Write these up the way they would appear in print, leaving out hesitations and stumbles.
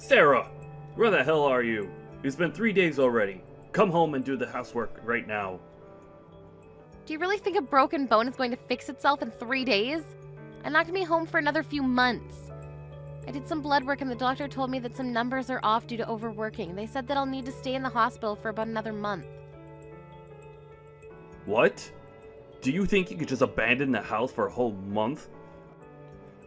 Sarah! Where the hell are you? It's been 3 days already. Come home and do the housework right now. Do you really think a broken bone is going to fix itself in 3 days? I'm not going to be home for another few months. I did some blood work and the doctor told me that some numbers are off due to overworking. They said that I'll need to stay in the hospital for about another month. What? Do you think you could just abandon the house for a whole month?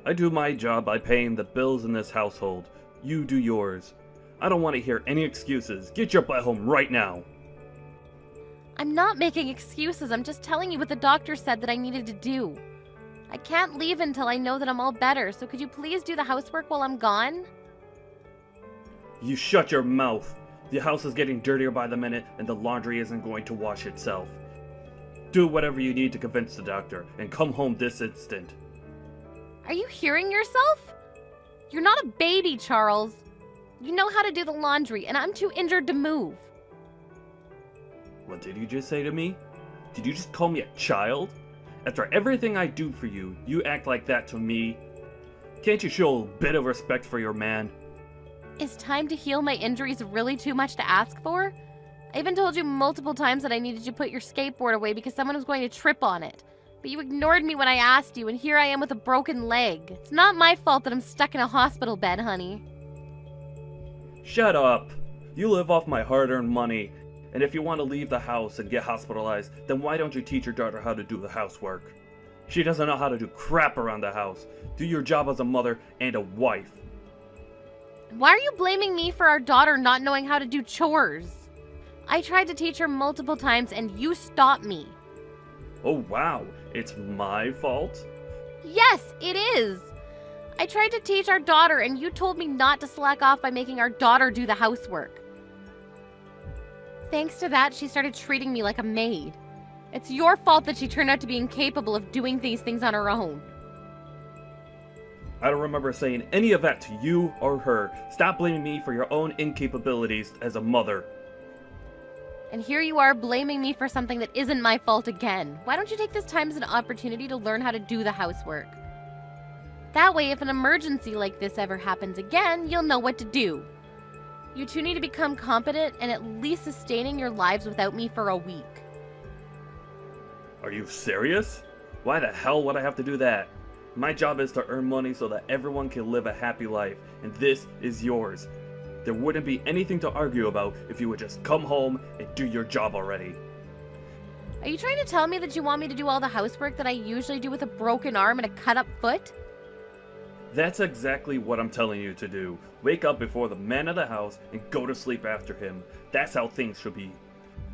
I do my job by paying the bills in this household. You do yours. I don't want to hear any excuses. Get your butt home right now. I'm not making excuses. I'm just telling you what the doctor said that I needed to do. I can't leave until I know that I'm all better, so could you please do the housework while I'm gone? You shut your mouth. The house is getting dirtier by the minute and the laundry isn't going to wash itself. Do whatever you need to convince the doctor and come home this instant. Are you hearing yourself? You're not a baby, Charles. You know how to do the laundry, and I'm too injured to move. What did you just say to me? Did you just call me a child? After everything I do for you, you act like that to me? Can't you show a bit of respect for your man? Is time to heal my injuries really too much to ask for? I even told you multiple times that I needed to put your skateboard away because someone was going to trip on it. But you ignored me when I asked you, and here I am with a broken leg. It's not my fault that I'm stuck in a hospital bed, honey. Shut up! You live off my hard-earned money, and if you want to leave the house and get hospitalized, then why don't you teach your daughter how to do the housework? She doesn't know how to do crap around the house. Do your job as a mother and a wife. Why are you blaming me for our daughter not knowing how to do chores? I tried to teach her multiple times and you stopped me. Oh wow, it's my fault? Yes, it is. I tried to teach our daughter and you told me not to slack off by making our daughter do the housework. Thanks to that, she started treating me like a maid. It's your fault that she turned out to be incapable of doing these things on her own. I don't remember saying any of that to you or her. Stop blaming me for your own incapabilities as a mother. And here you are blaming me for something that isn't my fault again. Why don't you take this time as an opportunity to learn how to do the housework? That way, if an emergency like this ever happens again, you'll know what to do. You two need to become competent and at least sustaining your lives without me for a week. Are you serious? Why the hell would I have to do that? My job is to earn money so that everyone can live a happy life, and this is yours. There wouldn't be anything to argue about if you would just come home and do your job already. Are you trying to tell me that you want me to do all the housework that I usually do with a broken arm and a cut-up foot? That's exactly what I'm telling you to do. Wake up before the man of the house and go to sleep after him. That's how things should be.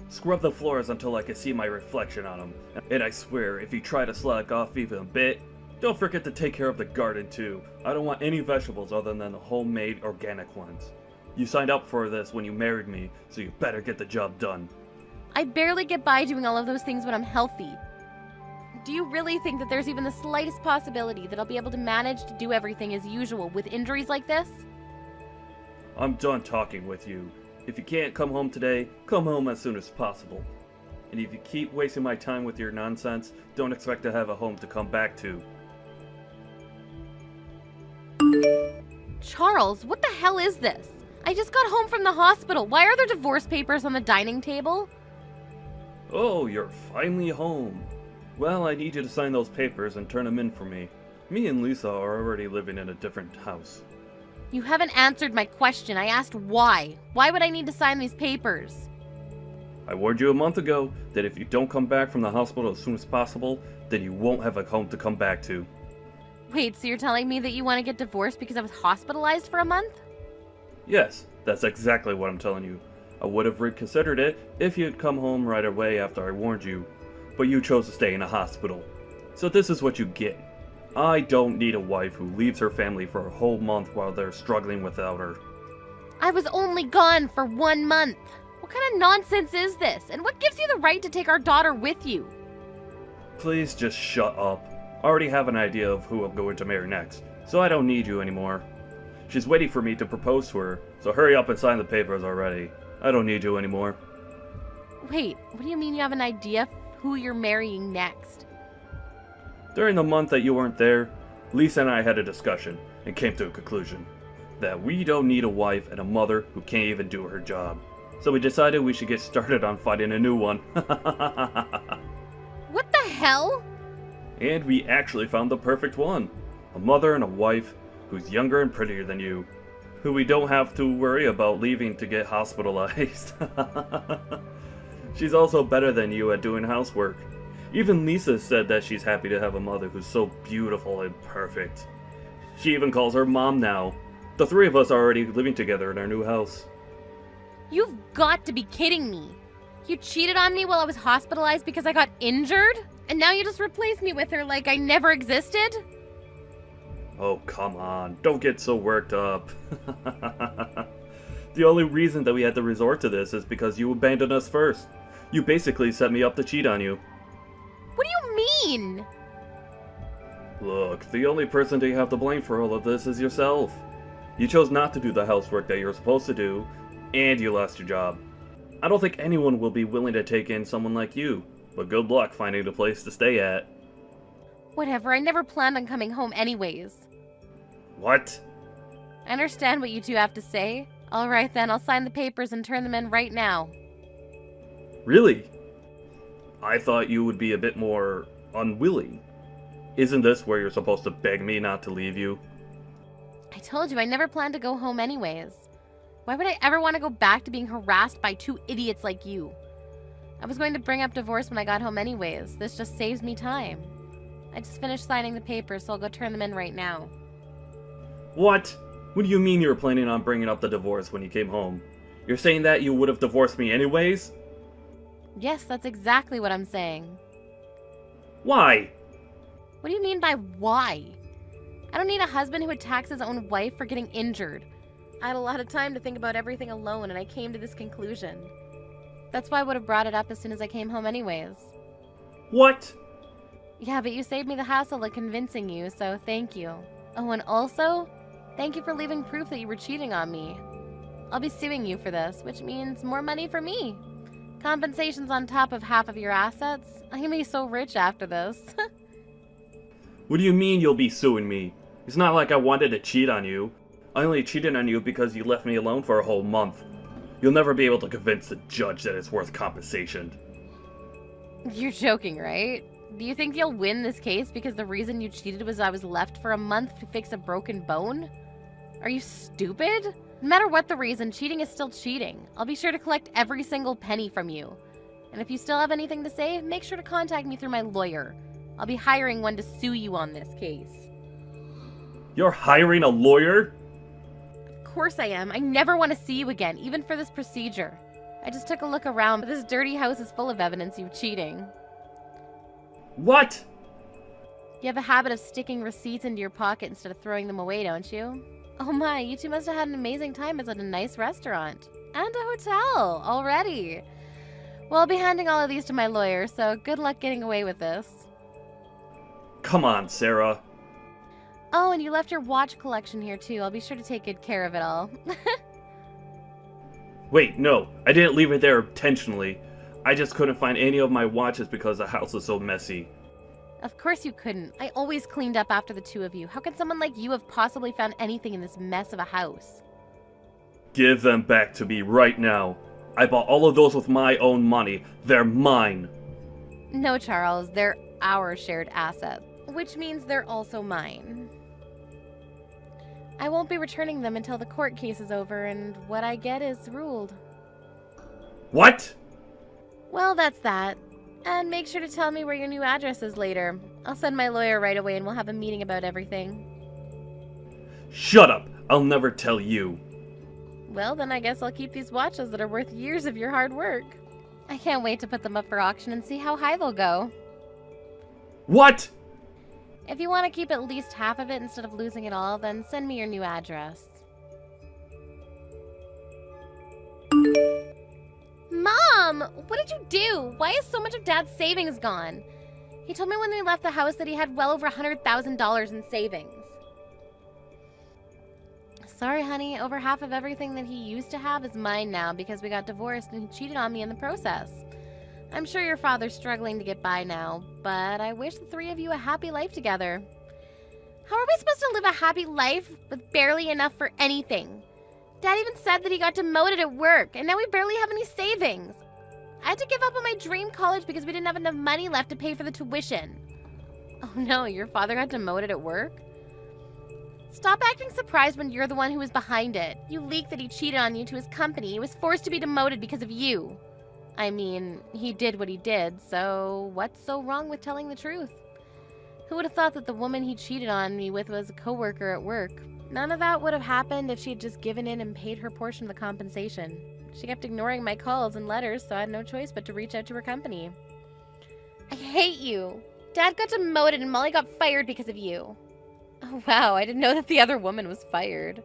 Scrub the floors until I can see my reflection on them. And I swear, if you try to slack off even a bit, don't forget to take care of the garden too. I don't want any vegetables other than the homemade organic ones. You signed up for this when you married me, so you better get the job done. I barely get by doing all of those things when I'm healthy. Do you really think that there's even the slightest possibility that I'll be able to manage to do everything as usual with injuries like this? I'm done talking with you. If you can't come home today, come home as soon as possible. And if you keep wasting my time with your nonsense, don't expect to have a home to come back to. Charles, what the hell is this? I just got home from the hospital. Why are there divorce papers on the dining table? Oh, you're finally home. Well, I need you to sign those papers and turn them in for me. Me and Lisa are already living in a different house. You haven't answered my question. I asked why. Why would I need to sign these papers? I warned you a month ago that if you don't come back from the hospital as soon as possible, then you won't have a home to come back to. Wait, so you're telling me that you want to get divorced because I was hospitalized for a month? Yes, that's exactly what I'm telling you. I would have reconsidered it if you'd come home right away after I warned you, but you chose to stay in a hospital. So this is what you get. I don't need a wife who leaves her family for a whole month while they're struggling without her. I was only gone for 1 month. What kind of nonsense is this? And what gives you the right to take our daughter with you? Please just shut up. I already have an idea of who I'm going to marry next, so I don't need you anymore. She's waiting for me to propose to her, so hurry up and sign the papers already. I don't need you anymore. Wait, what do you mean you have an idea of who you're marrying next? During the month that you weren't there, Lisa and I had a discussion and came to a conclusion. that we don't need a wife and a mother who can't even do her job. So we decided we should get started on finding a new one. What the hell? And we actually found the perfect one. A mother and a wife who's younger and prettier than you, who we don't have to worry about leaving to get hospitalized. She's also better than you at doing housework. Even Lisa said that she's happy to have a mother who's so beautiful and perfect. She even calls her mom now. The three of us are already living together in our new house. You've got to be kidding me. You cheated on me while I was hospitalized because I got injured? And now you just replaced me with her like I never existed? Oh, come on. Don't get so worked up. The only reason that we had to resort to this is because you abandoned us first. You basically set me up to cheat on you. What do you mean? Look, the only person that you have to blame for all of this is yourself. You chose not to do the housework that you're supposed to do, and you lost your job. I don't think anyone will be willing to take in someone like you, but good luck finding a place to stay at. Whatever, I never planned on coming home anyways. What? I understand what you two have to say. Alright then, I'll sign the papers and turn them in right now. Really? I thought you would be a bit more unwilling. Isn't this where you're supposed to beg me not to leave you? I told you I never planned to go home anyways. Why would I ever want to go back to being harassed by two idiots like you? I was going to bring up divorce when I got home anyways. This just saves me time. I just finished signing the papers, so I'll go turn them in right now. What? What do you mean you were planning on bringing up the divorce when you came home? You're saying that you would have divorced me anyways? Yes, that's exactly what I'm saying. Why? What do you mean by why? I don't need a husband who attacks his own wife for getting injured. I had a lot of time to think about everything alone, and I came to this conclusion. That's why I would have brought it up as soon as I came home anyways. What? Yeah, but you saved me the hassle of convincing you, so thank you. Oh, and also, thank you for leaving proof that you were cheating on me. I'll be suing you for this, which means more money for me. Compensation's on top of half of your assets. I'm gonna be so rich after this. What do you mean you'll be suing me? It's not like I wanted to cheat on you. I only cheated on you because you left me alone for a whole month. You'll never be able to convince the judge that it's worth compensation. You're joking, right? Do you think you'll win this case because the reason you cheated was I was left for a month to fix a broken bone? Are you stupid? No matter what the reason, cheating is still cheating. I'll be sure to collect every single penny from you. And if you still have anything to say, make sure to contact me through my lawyer. I'll be hiring one to sue you on this case. You're hiring a lawyer? Of course I am. I never want to see you again, even for this procedure. I just took a look around, but this dirty house is full of evidence of cheating. What? You have a habit of sticking receipts into your pocket instead of throwing them away, don't you? Oh my, you two must have had an amazing time at a nice restaurant. And a hotel, already. Well, I'll be handing all of these to my lawyer, so good luck getting away with this. Come on, Sarah. Oh, and you left your watch collection here too. I'll be sure to take good care of it all. Wait, no. I didn't leave it there intentionally. I just couldn't find any of my watches because the house was so messy. Of course you couldn't. I always cleaned up after the two of you. How could someone like you have possibly found anything in this mess of a house? Give them back to me right now. I bought all of those with my own money. They're mine. No, Charles. They're our shared assets, which means they're also mine. I won't be returning them until the court case is over and what I get is ruled. What? Well, that's that. And make sure to tell me where your new address is later. I'll send my lawyer right away and we'll have a meeting about everything. Shut up! I'll never tell you. Well, then I guess I'll keep these watches that are worth years of your hard work. I can't wait to put them up for auction and see how high they'll go. What? If you want to keep at least half of it instead of losing it all, then send me your new address. Mom! What did you do? Why is so much of Dad's savings gone? He told me when we left the house that he had well over $100,000 in savings. Sorry, honey. Over half of everything that he used to have is mine now because we got divorced and he cheated on me in the process. I'm sure your father's struggling to get by now, but I wish the three of you a happy life together. How are we supposed to live a happy life with barely enough for anything? Dad even said that he got demoted at work, and now we barely have any savings. I had to give up on my dream college because we didn't have enough money left to pay for the tuition. Oh no, your father got demoted at work? Stop acting surprised when you're the one who was behind it. You leaked that he cheated on you to his company. He was forced to be demoted because of you. I mean, he did what he did, so what's so wrong with telling the truth? Who would have thought that the woman he cheated on me with was a coworker at work? None of that would have happened if she had just given in and paid her portion of the compensation. She kept ignoring my calls and letters, so I had no choice but to reach out to her company. I hate you. Dad got demoted and Molly got fired because of you. Oh wow, I didn't know that the other woman was fired.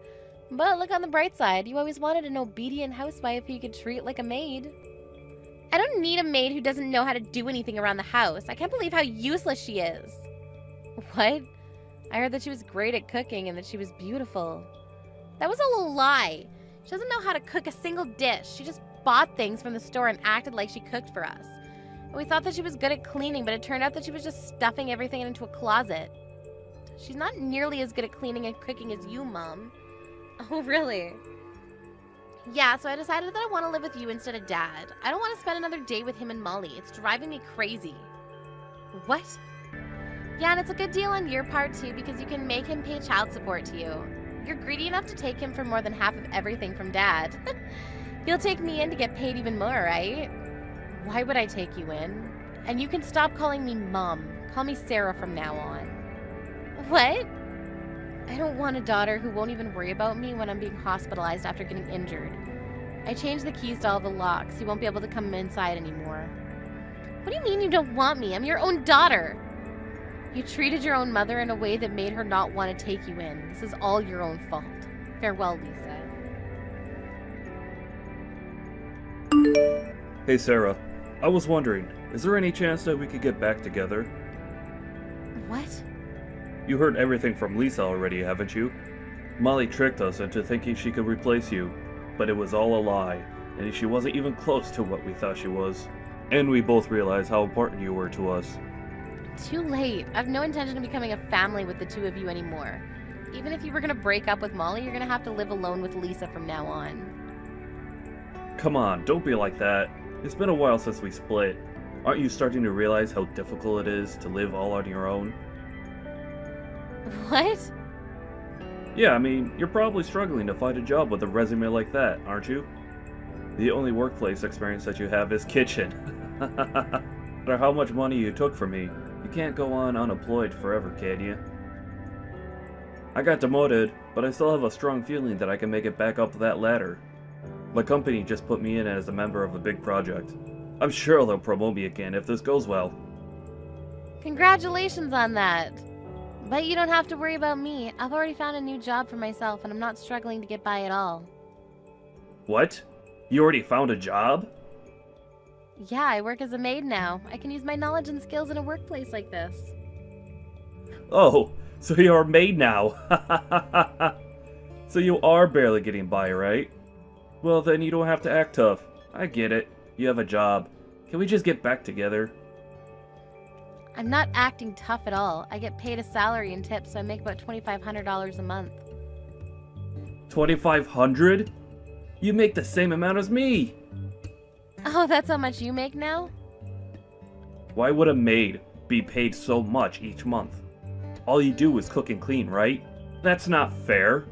But look on the bright side, you always wanted an obedient housewife who you could treat like a maid. I don't need a maid who doesn't know how to do anything around the house. I can't believe how useless she is. What? I heard that she was great at cooking and that she was beautiful. That was all a lie. She doesn't know how to cook a single dish. She just bought things from the store and acted like she cooked for us. And we thought that she was good at cleaning, but it turned out that she was just stuffing everything into a closet. She's not nearly as good at cleaning and cooking as you, Mom. Oh, really? Yeah, so I decided that I want to live with you instead of Dad. I don't want to spend another day with him and Molly. It's driving me crazy. What? Yeah, and it's a good deal on your part, too, because you can make him pay child support to you. You're greedy enough to take him for more than half of everything from Dad. You'll take me in to get paid even more, right? Why would I take you in? And you can stop calling me Mom. Call me Sarah from now on. What? I don't want a daughter who won't even worry about me when I'm being hospitalized after getting injured. I changed the keys to all the locks. You won't be able to come inside anymore. What do you mean you don't want me? I'm your own daughter. You treated your own mother in a way that made her not want to take you in. This is all your own fault. Farewell, Lisa. Hey Sarah, I was wondering, is there any chance that we could get back together? What? You heard everything from Lisa already, haven't you? Molly tricked us into thinking she could replace you, but it was all a lie, and she wasn't even close to what we thought she was. And we both realized how important you were to us. Too late. I have no intention of becoming a family with the two of you anymore. Even if you were going to break up with Molly, you're going to have to live alone with Lisa from now on. Come on, don't be like that. It's been a while since we split. Aren't you starting to realize how difficult it is to live all on your own? What? Yeah, I mean, you're probably struggling to find a job with a resume like that, aren't you? The only workplace experience that you have is kitchen. No matter how much money you took from me, you can't go on unemployed forever, can you? I got demoted, but I still have a strong feeling that I can make it back up that ladder. My company just put me in as a member of a big project. I'm sure they'll promote me again if this goes well. Congratulations on that. But you don't have to worry about me. I've already found a new job for myself and I'm not struggling to get by at all. What? You already found a job? Yeah, I work as a maid now. I can use my knowledge and skills in a workplace like this. Oh, so you're a maid now. So you are barely getting by, right? Well, then you don't have to act tough. I get it. You have a job. Can we just get back together? I'm not acting tough at all. I get paid a salary and tips, so I make about $2,500 a month. $2,500? You make the same amount as me! Oh, that's how much you make now? Why would a maid be paid so much each month? All you do is cook and clean, right? That's not fair.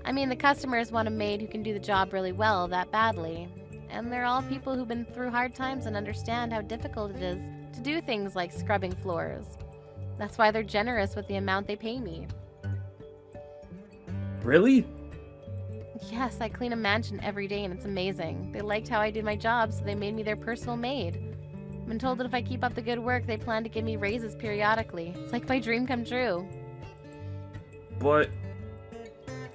I mean, the customers want a maid who can do the job really well, that badly. And they're all people who've been through hard times and understand how difficult it is to do things like scrubbing floors. That's why they're generous with the amount they pay me. Really? Yes, I clean a mansion every day and it's amazing. They liked how I did my job, so they made me their personal maid. I've been told that if I keep up the good work, they plan to give me raises periodically. It's like my dream come true. But...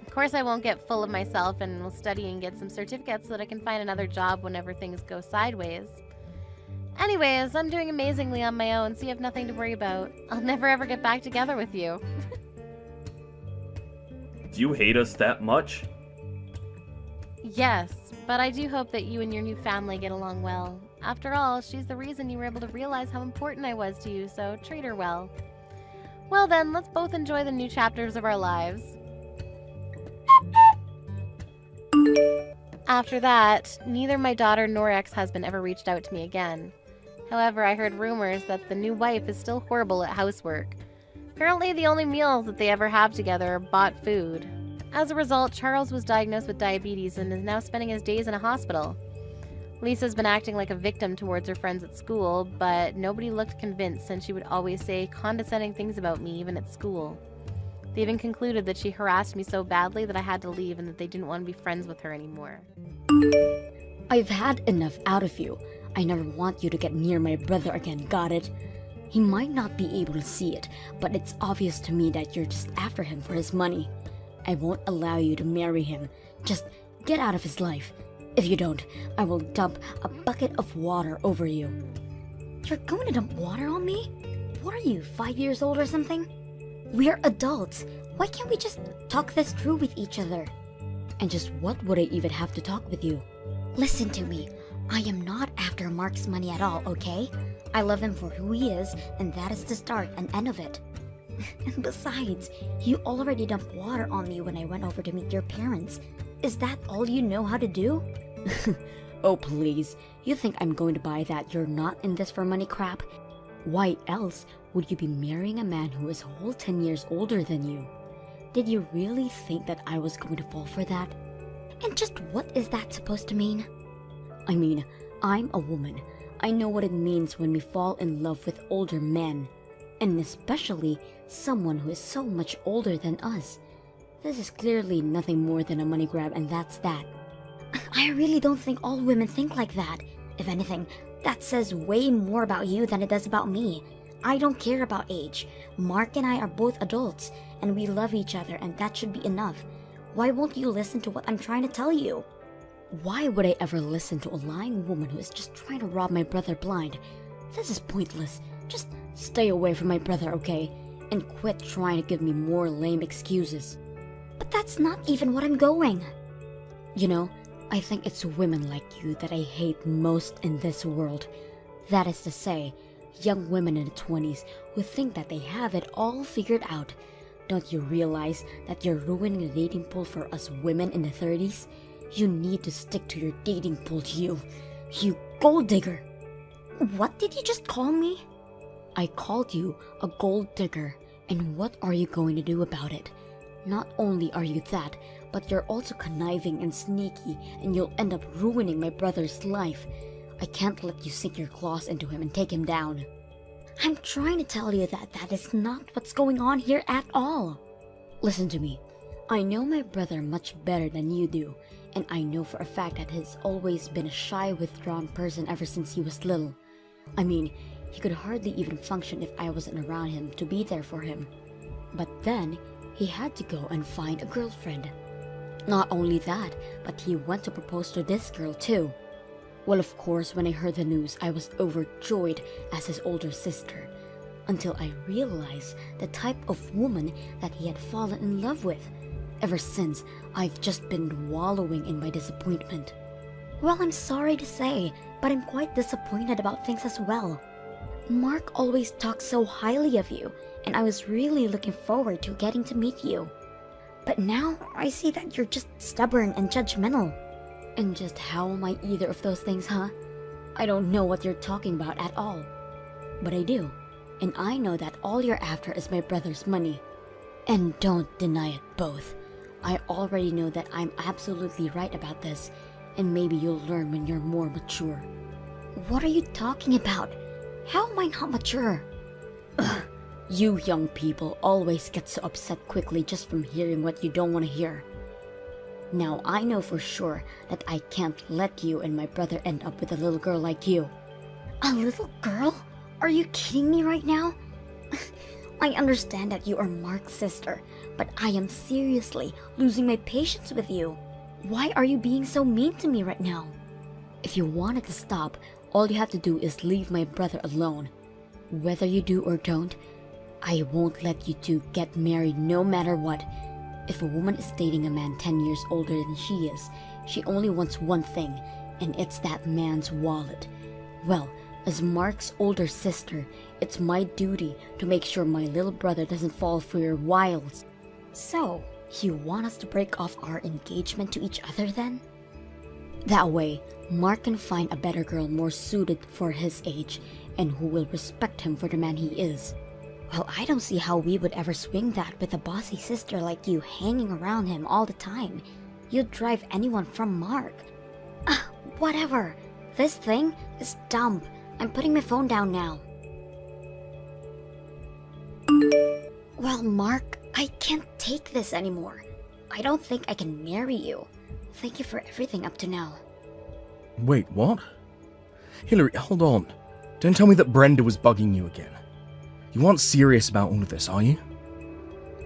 Of course I won't get full of myself and will study and get some certificates so that I can find another job whenever things go sideways. Anyways, I'm doing amazingly on my own, so you have nothing to worry about. I'll never ever get back together with you. Do you hate us that much? Yes, but I do hope that you and your new family get along well. After all, she's the reason you were able to realize how important I was to you, so treat her well. Well then, let's both enjoy the new chapters of our lives. After that, neither my daughter nor ex-husband ever reached out to me again. However, I heard rumors that the new wife is still horrible at housework. Apparently, the only meals that they ever have together are bought food. As a result, Charles was diagnosed with diabetes and is now spending his days in a hospital. Lisa's been acting like a victim towards her friends at school, but nobody looked convinced since she would always say condescending things about me even at school. They even concluded that she harassed me so badly that I had to leave and that they didn't want to be friends with her anymore. I've had enough out of you. I never want you to get near my brother again, got it? He might not be able to see it, but it's obvious to me that you're just after him for his money. I won't allow you to marry him. Just get out of his life. If you don't, I will dump a bucket of water over you. You're going to dump water on me? What are you, 5 years old or something? We're adults. Why can't we just talk this through with each other? And just what would I even have to talk with you? Listen to me. I am not after Mark's money at all, okay? I love him for who he is, and that is the start and end of it. And besides, you already dumped water on me when I went over to meet your parents. Is that all you know how to do? Oh please, you think I'm going to buy that you're not in this for money crap? Why else would you be marrying a man who is a whole 10 years older than you? Did you really think that I was going to fall for that? And just what is that supposed to mean? I mean, I'm a woman. I know what it means when we fall in love with older men. And especially someone who is so much older than us. This is clearly nothing more than a money grab, and that's that. I really don't think all women think like that. If anything, that says way more about you than it does about me. I don't care about age. Mark and I are both adults, and we love each other, and that should be enough. Why won't you listen to what I'm trying to tell you? Why would I ever listen to a lying woman who is just trying to rob my brother blind? This is pointless. Just stay away from my brother, okay? And quit trying to give me more lame excuses. But that's not even what I'm going. You know, I think it's women like you that I hate most in this world. That is to say, young women in the 20s who think that they have it all figured out. Don't you realize that you're ruining the dating pool for us women in the 30s? You need to stick to your dating pool, you gold digger. What did you just call me? I called you a gold digger, and what are you going to do about it? Not only are you that, but you're also conniving and sneaky, and you'll end up ruining my brother's life. I can't let you sink your claws into him and take him down. I'm trying to tell you that that is not what's going on here at all. Listen to me. I know my brother much better than you do, and I know for a fact that he's always been a shy, withdrawn person ever since he was little. I mean, he could hardly even function if I wasn't around him to be there for him. But then, he had to go and find a girlfriend. Not only that, but he went to propose to this girl too. Well, of course, when I heard the news, I was overjoyed as his older sister, until I realized the type of woman that he had fallen in love with. Ever since, I've just been wallowing in my disappointment. Well, I'm sorry to say, but I'm quite disappointed about things as well. Mark always talks so highly of you, and I was really looking forward to getting to meet you. But now, I see that you're just stubborn and judgmental. And just how am I either of those things, huh? I don't know what you're talking about at all. But I do, and I know that all you're after is my brother's money. And don't deny it both. I already know that I'm absolutely right about this, and maybe you'll learn when you're more mature. What are you talking about? How am I not mature? Ugh, you young people always get so upset quickly just from hearing what you don't want to hear. Now I know for sure that I can't let you and my brother end up with a little girl like you. A little girl? Are you kidding me right now? I understand that you are Mark's sister, but I am seriously losing my patience with you. Why are you being so mean to me right now? If you want it to stop, all you have to do is leave my brother alone. Whether you do or don't, I won't let you two get married no matter what. If a woman is dating a man 10 years older than she is, she only wants one thing, and it's that man's wallet. Well, as Mark's older sister, it's my duty to make sure my little brother doesn't fall for your wiles. So, you want us to break off our engagement to each other then? That way, Mark can find a better girl more suited for his age and who will respect him for the man he is. Well, I don't see how we would ever swing that with a bossy sister like you hanging around him all the time. You'd drive anyone from Mark. Whatever. This thing is dumb. I'm putting my phone down now. Well, Mark, I can't take this anymore. I don't think I can marry you. Thank you for everything up to now. Wait, what? Hillary, hold on. Don't tell me that Brenda was bugging you again. You aren't serious about all of this, are you?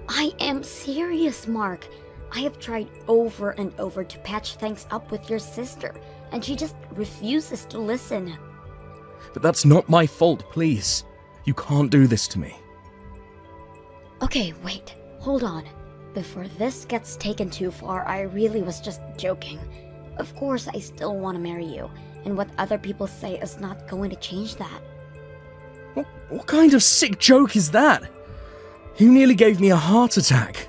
I am serious, Mark. I have tried over and over to patch things up with your sister, and she just refuses to listen. But that's not my fault, please. You can't do this to me. Okay, wait. Hold on. Before this gets taken too far, I really was just joking. Of course, I still want to marry you, and what other people say is not going to change that. What kind of sick joke is that? You nearly gave me a heart attack.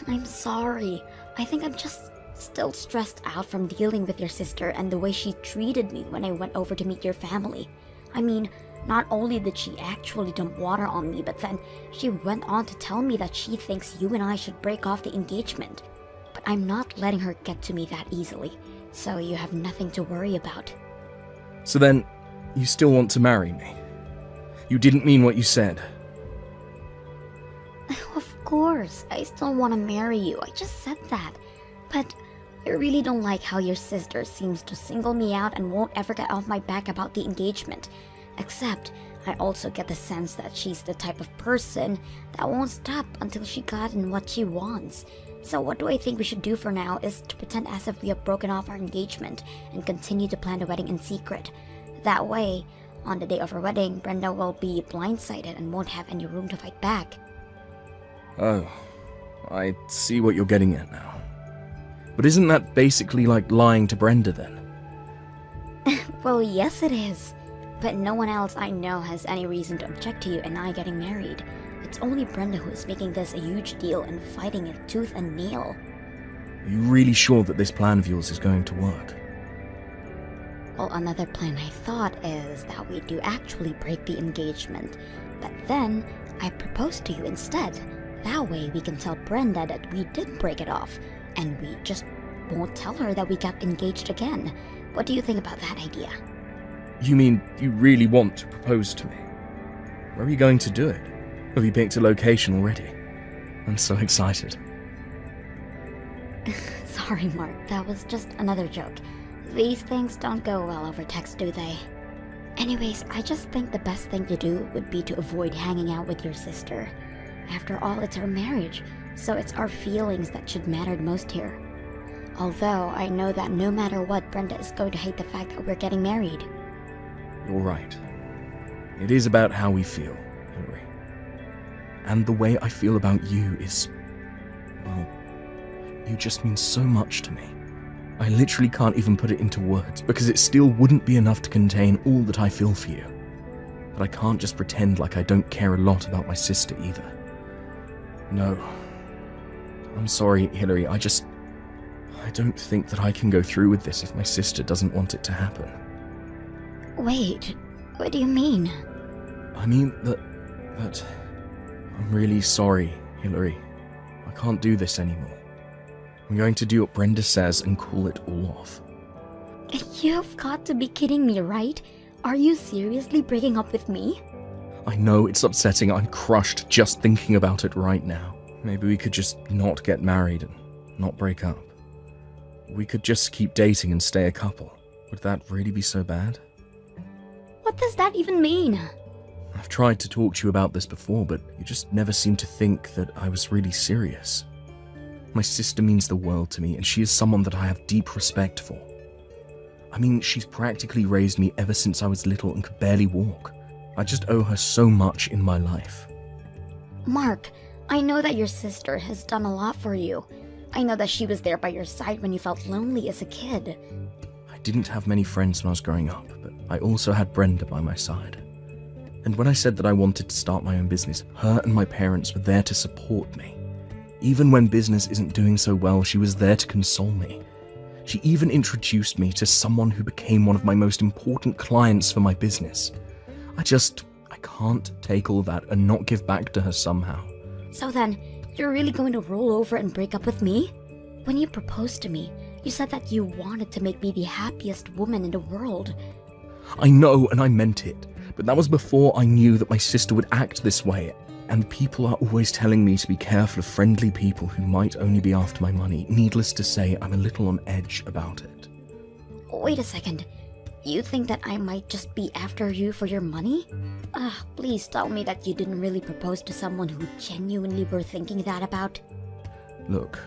I'm sorry. I think I'm just still stressed out from dealing with your sister and the way she treated me when I went over to meet your family. I mean, not only did she actually dump water on me, but then she went on to tell me that she thinks you and I should break off the engagement. But I'm not letting her get to me that easily, so you have nothing to worry about. So then, you still want to marry me? You didn't mean what you said. Of course, I still want to marry you. I just said that. But I really don't like how your sister seems to single me out and won't ever get off my back about the engagement. Except, I also get the sense that she's the type of person that won't stop until she gotten what she wants. So what do I think we should do for now is to pretend as if we have broken off our engagement and continue to plan the wedding in secret. That way, on the day of our wedding, Brenda will be blindsided and won't have any room to fight back. Oh, I see what you're getting at now. But isn't that basically like lying to Brenda then? Well, yes it is. But no one else I know has any reason to object to you and I getting married. It's only Brenda who is making this a huge deal and fighting it tooth and nail. Are you really sure that this plan of yours is going to work? Well, another plan I thought is that we do actually break the engagement. But then, I propose to you instead. That way we can tell Brenda that we did break it off. And we just won't tell her that we got engaged again. What do you think about that idea? You mean you really want to propose to me? Where are you going to do it? Have you picked a location already? I'm so excited. Sorry, Mark, that was just another joke. These things don't go well over text, do they? Anyways, I just think the best thing to do would be to avoid hanging out with your sister. After all, it's our marriage, so it's our feelings that should matter the most here. Although, I know that no matter what, Brenda is going to hate the fact that we're getting married. You're right. It is about how we feel, Hillary. And the way I feel about you is... well, you just mean so much to me. I literally can't even put it into words, because it still wouldn't be enough to contain all that I feel for you. But I can't just pretend like I don't care a lot about my sister either. No. I'm sorry, Hillary, I don't think that I can go through with this if my sister doesn't want it to happen. Wait, what do you mean? I mean that... I'm really sorry, Hillary. I can't do this anymore. I'm going to do what Brenda says and call it all off. You've got to be kidding me, right? Are you seriously breaking up with me? I know it's upsetting. I'm crushed just thinking about it right now. Maybe we could just not get married and not break up. We could just keep dating and stay a couple. Would that really be so bad? What does that even mean? I've tried to talk to you about this before, but you just never seemed to think that I was really serious. My sister means the world to me, and she is someone that I have deep respect for. I mean, she's practically raised me ever since I was little and could barely walk. I just owe her so much in my life. Mark, I know that your sister has done a lot for you. I know that she was there by your side when you felt lonely as a kid. I didn't have many friends when I was growing up, but I also had Brenda by my side. And when I said that I wanted to start my own business, her and my parents were there to support me. Even when business isn't doing so well, she was there to console me. She even introduced me to someone who became one of my most important clients for my business. I can't take all that and not give back to her somehow. So then, you're really going to roll over and break up with me? When you proposed to me, you said that you wanted to make me the happiest woman in the world. I know, and I meant it, but that was before I knew that my sister would act this way. And people are always telling me to be careful of friendly people who might only be after my money. Needless to say, I'm a little on edge about it. Wait a second. You think that I might just be after you for your money? Please tell me that you didn't really propose to someone who genuinely were thinking that about. Look,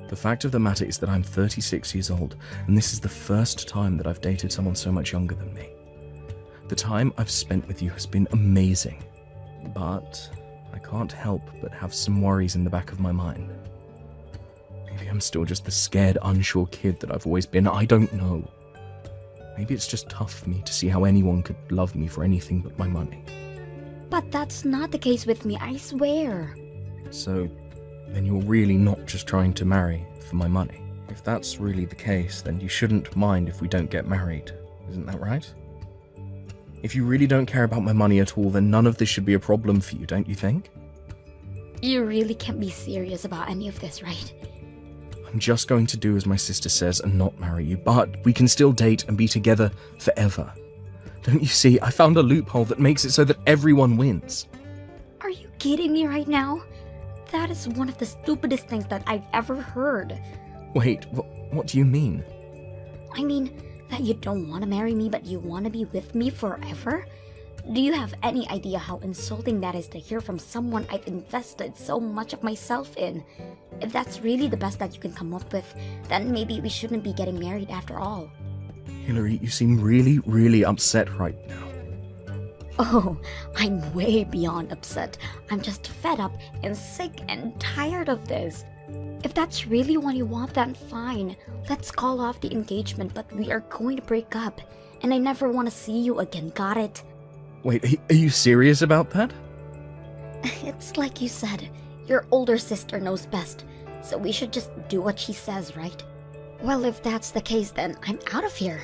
the fact of the matter is that I'm 36 years old, and this is the first time that I've dated someone so much younger than me. The time I've spent with you has been amazing, but I can't help but have some worries in the back of my mind. Maybe I'm still just the scared, unsure kid that I've always been. I don't know. Maybe it's just tough for me to see how anyone could love me for anything but my money. But that's not the case with me, I swear. So, then you're really not just trying to marry for my money? If that's really the case, then you shouldn't mind if we don't get married. Isn't that right? If you really don't care about my money at all, then none of this should be a problem for you, don't you think? You really can't be serious about any of this, right? I'm just going to do as my sister says and not marry you, but we can still date and be together forever. Don't you see? I found a loophole that makes it so that everyone wins. Are you kidding me right now? That is one of the stupidest things that I've ever heard. Wait, what do you mean? I mean, that you don't want to marry me but you want to be with me forever? Do you have any idea how insulting that is to hear from someone I've invested so much of myself in? If that's really the best that you can come up with, then maybe we shouldn't be getting married after all. Hillary, you seem really, really upset right now. Oh, I'm way beyond upset. I'm just fed up and sick and tired of this. If that's really what you want, then fine. Let's call off the engagement, but we are going to break up. And I never want to see you again, got it? Wait, are you serious about that? It's like you said, your older sister knows best, so we should just do what she says, right? Well, if that's the case, then I'm out of here.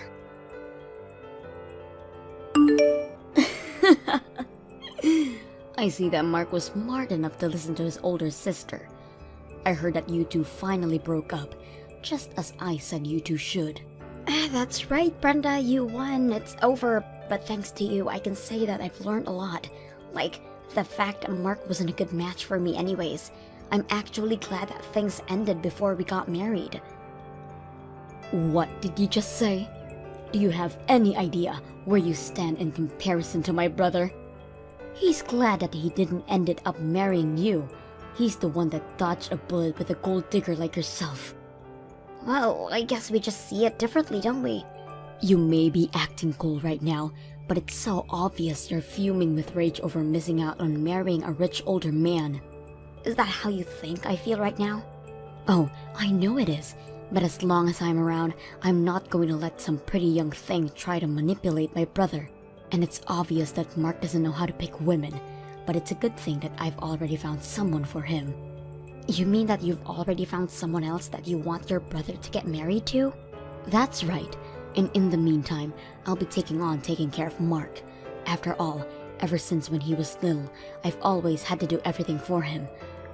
I see that Mark was smart enough to listen to his older sister. I heard that you two finally broke up, just as I said you two should. That's right, Brenda, you won. It's over. But thanks to you, I can say that I've learned a lot. Like, the fact that Mark wasn't a good match for me anyways. I'm actually glad that things ended before we got married. What did you just say? Do you have any idea where you stand in comparison to my brother? He's glad that he didn't end up marrying you. He's the one that dodged a bullet with a gold digger like yourself. Well, I guess we just see it differently, don't we? You may be acting cool right now, but it's so obvious you're fuming with rage over missing out on marrying a rich older man. Is that how you think I feel right now? Oh, I know it is, but as long as I'm around, I'm not going to let some pretty young thing try to manipulate my brother. And it's obvious that Mark doesn't know how to pick women, but it's a good thing that I've already found someone for him. You mean that you've already found someone else that you want your brother to get married to? That's right. And in the meantime, I'll be taking care of Mark. After all, ever since when he was little, I've always had to do everything for him.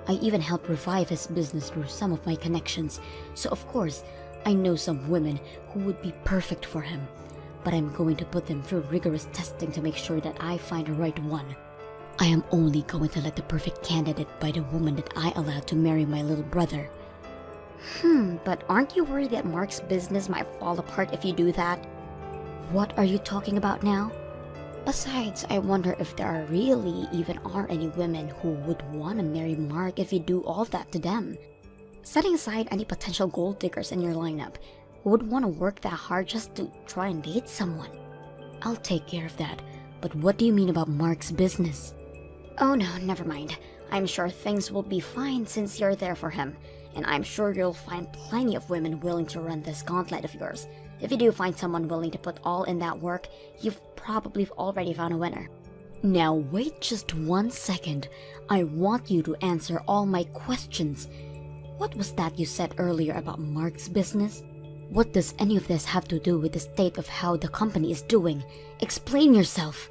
I even helped revive his business through some of my connections, so of course, I know some women who would be perfect for him. But I'm going to put them through rigorous testing to make sure that I find the right one. I am only going to let the perfect candidate by the woman that I allowed to marry my little brother. But aren't you worried that Mark's business might fall apart if you do that? What are you talking about now? Besides, I wonder if there really even are any women who would want to marry Mark if you do all that to them. Setting aside any potential gold diggers in your lineup, who would want to work that hard just to try and date someone? I'll take care of that, but what do you mean about Mark's business? Oh no, never mind. I'm sure things will be fine since you're there for him. And I'm sure you'll find plenty of women willing to run this gauntlet of yours. If you do find someone willing to put all in that work, you've probably already found a winner. Now wait just 1 second. I want you to answer all my questions. What was that you said earlier about Mark's business? What does any of this have to do with the state of how the company is doing? Explain yourself.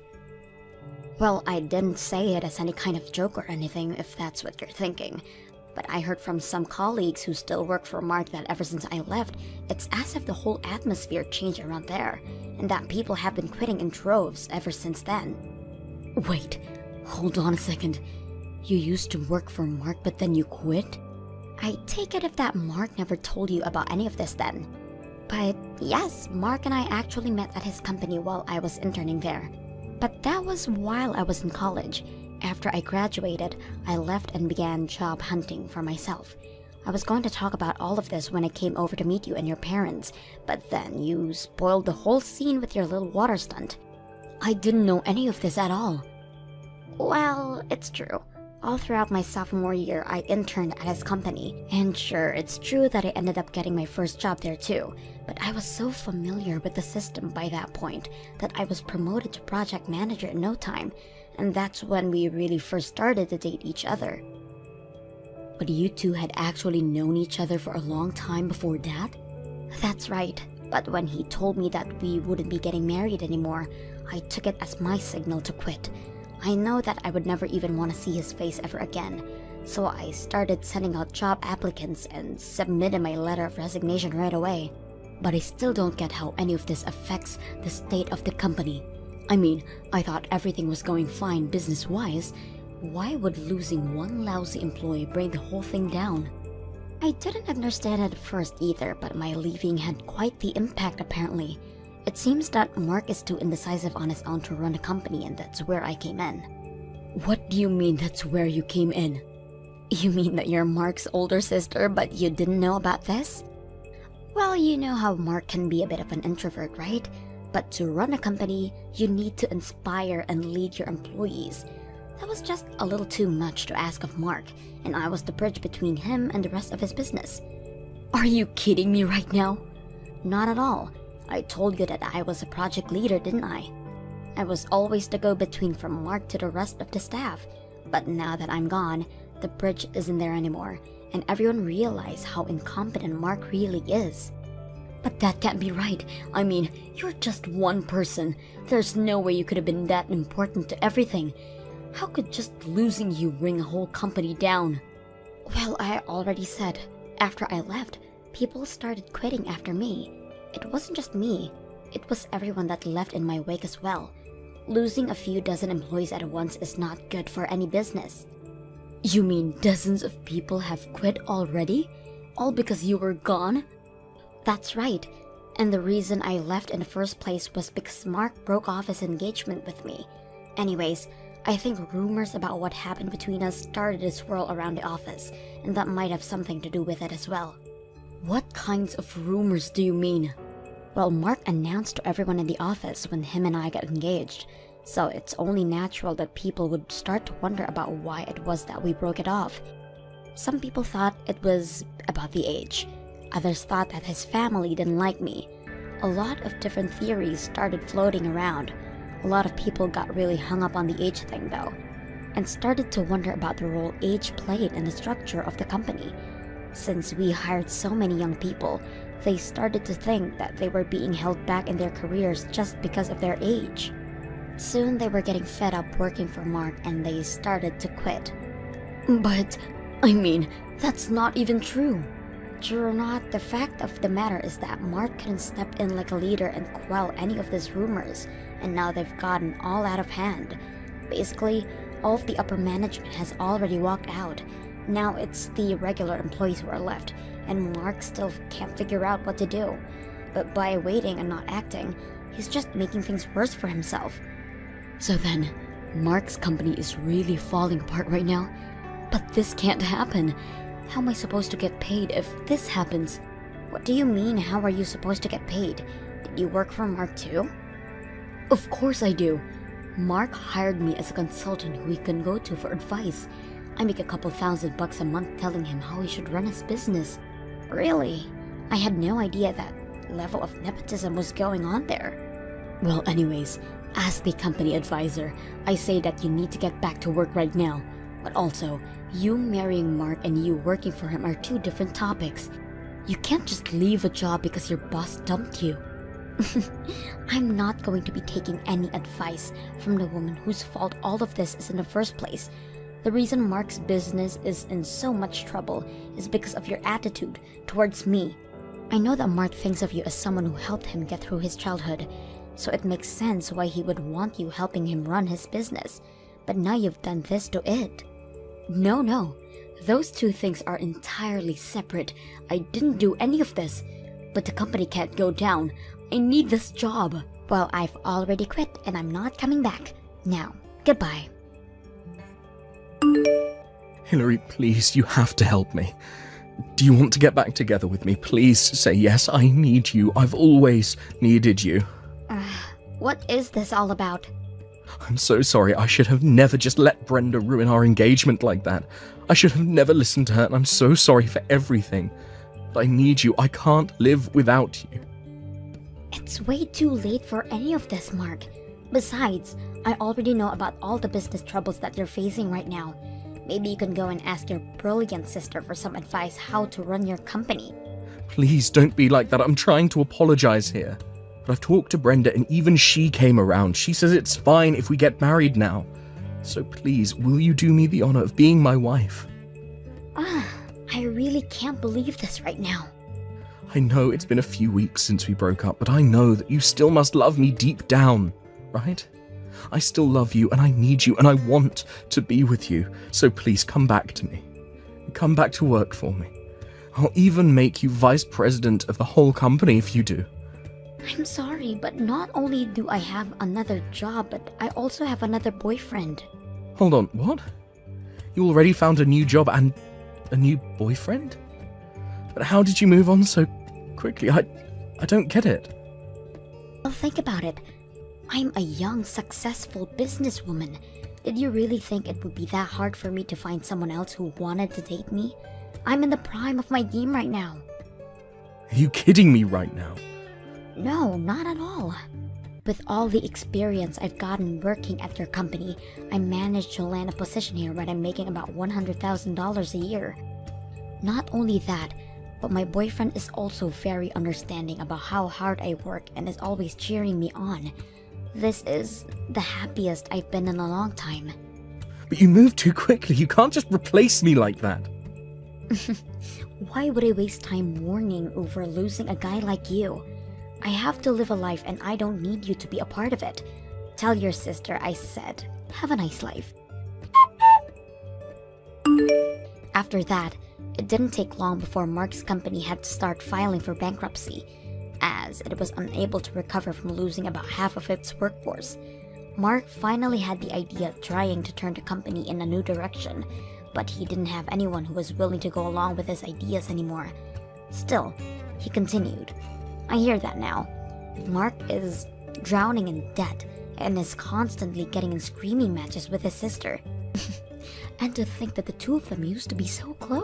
Well, I didn't say it as any kind of joke or anything, if that's what you're thinking. But I heard from some colleagues who still work for Mark that ever since I left, it's as if the whole atmosphere changed around there, and that people have been quitting in droves ever since then. Wait, hold on a second. You used to work for Mark, but then you quit? I take it if that Mark never told you about any of this then. But yes, Mark and I actually met at his company while I was interning there. But that was while I was in college. After I graduated, I left and began job hunting for myself. I was going to talk about all of this when I came over to meet you and your parents, but then you spoiled the whole scene with your little water stunt. I didn't know any of this at all. Well, it's true. All throughout my sophomore year, I interned at his company. And sure, it's true that I ended up getting my first job there too. But I was so familiar with the system by that point that I was promoted to project manager in no time. And that's when we really first started to date each other. But you two had actually known each other for a long time before that? That's right. But when he told me that we wouldn't be getting married anymore, I took it as my signal to quit. I know that I would never even want to see his face ever again, so I started sending out job applicants and submitted my letter of resignation right away. But I still don't get how any of this affects the state of the company. I mean, I thought everything was going fine business-wise. Why would losing one lousy employee bring the whole thing down? I didn't understand it at first either, but my leaving had quite the impact apparently. It seems that Mark is too indecisive on his own to run a company, and that's where I came in. What do you mean that's where you came in? You mean that you're Mark's older sister, but you didn't know about this? Well, you know how Mark can be a bit of an introvert, right? But to run a company, you need to inspire and lead your employees. That was just a little too much to ask of Mark, and I was the bridge between him and the rest of his business. Are you kidding me right now? Not at all. I told you that I was a project leader, didn't I? I was always the go-between from Mark to the rest of the staff. But now that I'm gone, the bridge isn't there anymore, and everyone realized how incompetent Mark really is. But that can't be right. I mean, you're just one person. There's no way you could have been that important to everything. How could just losing you bring a whole company down? Well, I already said, after I left, people started quitting after me. It wasn't just me, it was everyone that left in my wake as well. Losing a few dozen employees at once is not good for any business. You mean dozens of people have quit already? All because you were gone? That's right, and the reason I left in the first place was because Mark broke off his engagement with me. Anyways, I think rumors about what happened between us started to swirl around the office, and that might have something to do with it as well. What kinds of rumors do you mean? Well, Mark announced to everyone in the office when him and I got engaged, so it's only natural that people would start to wonder about why it was that we broke it off. Some people thought it was about the age. Others thought that his family didn't like me. A lot of different theories started floating around. A lot of people got really hung up on the age thing though, and started to wonder about the role age played in the structure of the company. Since we hired so many young people, they started to think that they were being held back in their careers just because of their age. Soon they were getting fed up working for Mark and they started to quit. But, I mean, that's not even true. True or not, the fact of the matter is that Mark couldn't step in like a leader and quell any of these rumors, and now they've gotten all out of hand. Basically, all of the upper management has already walked out. Now it's the regular employees who are left, and Mark still can't figure out what to do. But by waiting and not acting, he's just making things worse for himself. So then, Mark's company is really falling apart right now? But this can't happen. How am I supposed to get paid if this happens? What do you mean, how are you supposed to get paid? Did you work for Mark too? Of course I do. Mark hired me as a consultant who he can go to for advice. I make a couple $1,000 a month telling him how he should run his business. Really? I had no idea that level of nepotism was going on there. Well, anyways, As the company advisor, I say that you need to get back to work right now. But also, you marrying Mark and you working for him are two different topics. You can't just leave a job because your boss dumped you. I'm not going to be taking any advice from the woman whose fault all of this is in the first place. The reason Mark's business is in so much trouble is because of your attitude towards me. I know that Mark thinks of you as someone who helped him get through his childhood, so it makes sense why he would want you helping him run his business. But now you've done this to it. No. Those two things are entirely separate. I didn't do any of this. But the company can't go down. I need this job. Well, I've already quit and I'm not coming back. Now, goodbye. Hillary, please, you have to help me. Do you want to get back together with me? Please say yes, I need you. I've always needed you. What is this all about? I'm so sorry. I should have never just let Brenda ruin our engagement like that. I should have never listened to her, and I'm so sorry for everything. But I need you. I can't live without you. It's way too late for any of this, Mark. Besides, I already know about all the business troubles that you're facing right now. Maybe you can go and ask your brilliant sister for some advice how to run your company. Please don't be like that. I'm trying to apologize here. But I've talked to Brenda and even she came around. She says it's fine if we get married now. So please, will you do me the honor of being my wife? I really can't believe this right now. I know it's been a few weeks since we broke up, but I know that you still must love me deep down, right? I still love you and I need you and I want to be with you. So please come back to me. Come back to work for me. I'll even make you vice president of the whole company if you do. I'm sorry, but not only do I have another job, but I also have another boyfriend. Hold on, what? You already found a new job and a new boyfriend? But how did you move on so quickly? I don't get it. Well, think about it. I'm a young, successful businesswoman. Did you really think it would be that hard for me to find someone else who wanted to date me? I'm in the prime of my game right now. Are you kidding me right now? No, not at all. With all the experience I've gotten working at your company, I managed to land a position here where I'm making about $100,000 a year. Not only that, but my boyfriend is also very understanding about how hard I work and is always cheering me on. This is the happiest I've been in a long time. But you moved too quickly. You can't just replace me like that. Why would I waste time mourning over losing a guy like you? I have to live a life and I don't need you to be a part of it. Tell your sister I said, have a nice life. After that, it didn't take long before Mark's company had to start filing for bankruptcy, as it was unable to recover from losing about half of its workforce. Mark finally had the idea of trying to turn the company in a new direction, but he didn't have anyone who was willing to go along with his ideas anymore. Still, he continued. I hear that now. Mark is drowning in debt and is constantly getting in screaming matches with his sister. And to think that the two of them used to be so close.